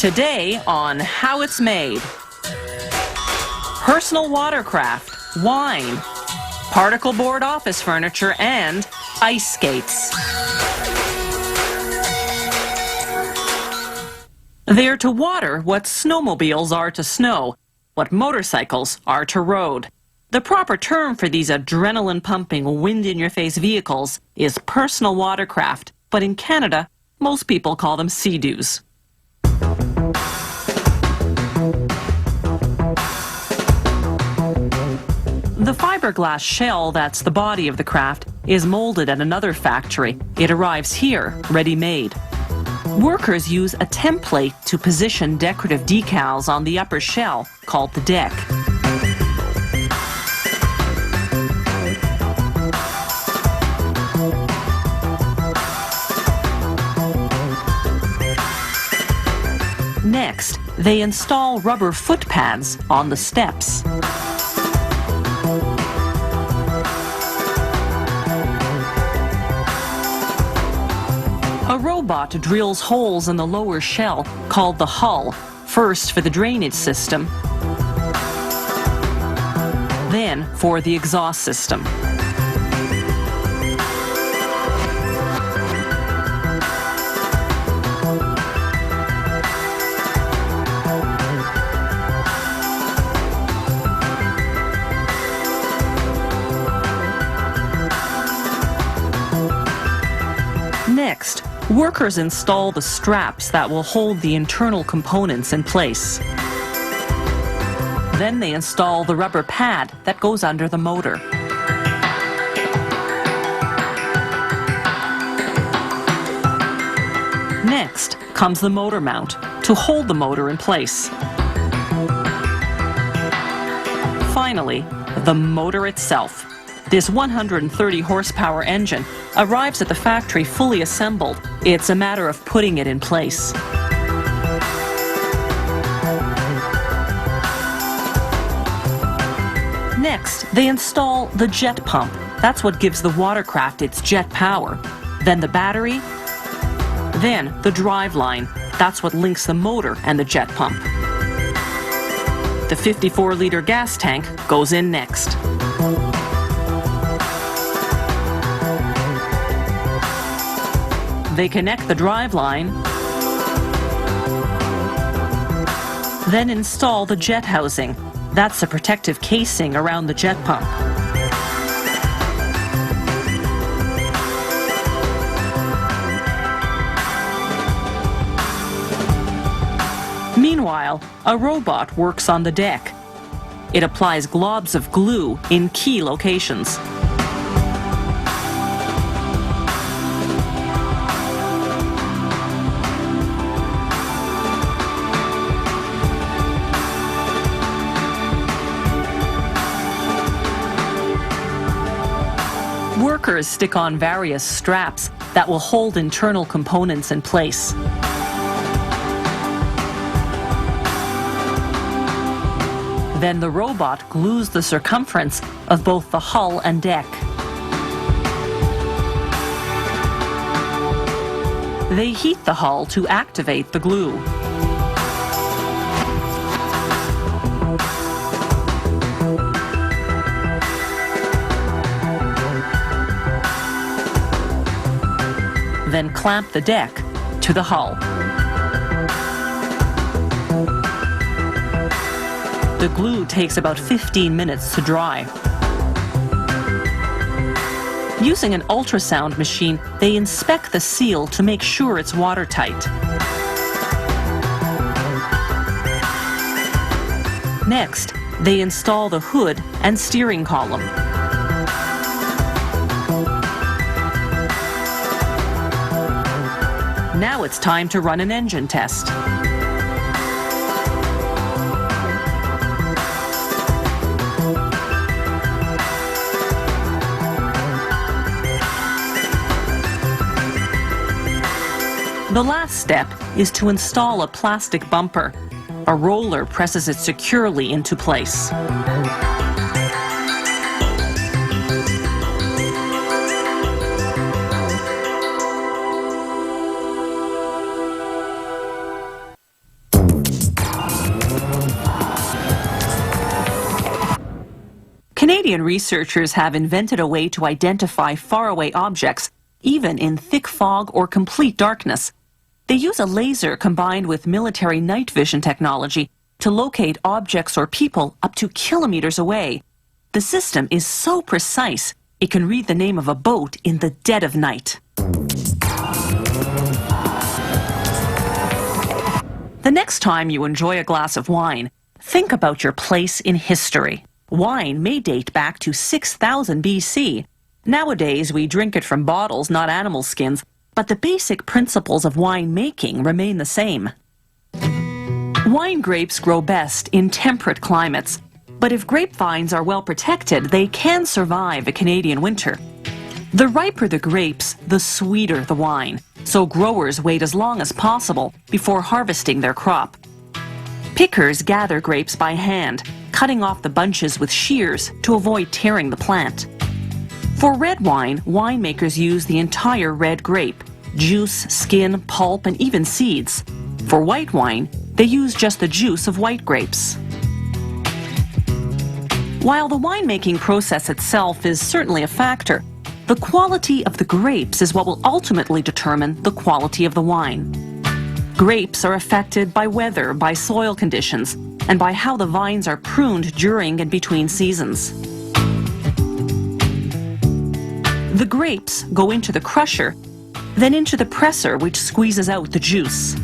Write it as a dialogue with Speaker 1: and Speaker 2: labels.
Speaker 1: Today on How It's Made. Personal watercraft, wine, particle board office furniture, and ice skates. They're to water what snowmobiles are to snow, what motorcycles are to road. The proper term for these adrenaline-pumping, wind-in-your-face vehicles is personal watercraft, but in Canada, most people call them Sea-Doos. The fiberglass shell that's the body of the craft is molded at another factory. It arrives here, ready-made. Workers use a template to position decorative decals on the upper shell, called the deck. Next, they install rubber foot pads on the steps. A robot drills holes in the lower shell, called the hull, first for the drainage system, then for the exhaust system. Next, workers install the straps that will hold the internal components in place. Then they install the rubber pad that goes under the motor. Next comes the motor mount to hold the motor in place. Finally, the motor itself. This 130 horsepower engine arrives at the factory fully assembled. It's a matter of putting it in place. Next, they install the jet pump. That's what gives the watercraft its jet power. Then the battery. Then the drive line. That's what links the motor and the jet pump. The 54-liter gas tank goes in next. They connect the drive line, then install the jet housing. That's the protective casing around the jet pump. Meanwhile, a robot works on the deck. It applies globs of glue in key locations. Workers stick on various straps that will hold internal components in place. Then the robot glues the circumference of both the hull and deck. They heat the hull to activate the glue. Then clamp the deck to the hull. The glue takes about 15 minutes to dry. Using an ultrasound machine, they inspect the seal to make sure it's watertight. Next, they install the hood and steering column. Now it's time to run an engine test. The last step is to install a plastic bumper. A roller presses it securely into place. Canadian researchers have invented a way to identify faraway objects, even in thick fog or complete darkness. They use a laser combined with military night vision technology to locate objects or people up to kilometers away. The system is so precise, it can read the name of a boat in the dead of night. The next time you enjoy a glass of wine, think about your place in history. Wine may date back to 6000 BC. Nowadays, we drink it from bottles, not animal skins, but the basic principles of wine making remain the same. Wine grapes grow best in temperate climates, but if grapevines are well protected, they can survive a Canadian winter. The riper the grapes, the sweeter the wine, so growers wait as long as possible before harvesting their crop. Pickers gather grapes by hand, cutting off the bunches with shears to avoid tearing the plant. For red wine, winemakers use the entire red grape, juice, skin, pulp, and even seeds. For white wine, they use just the juice of white grapes. While the winemaking process itself is certainly a factor, the quality of the grapes is what will ultimately determine the quality of the wine. Grapes are affected by weather, by soil conditions, and by how the vines are pruned during and between seasons. The grapes go into the crusher, then into the presser, which squeezes out the juice.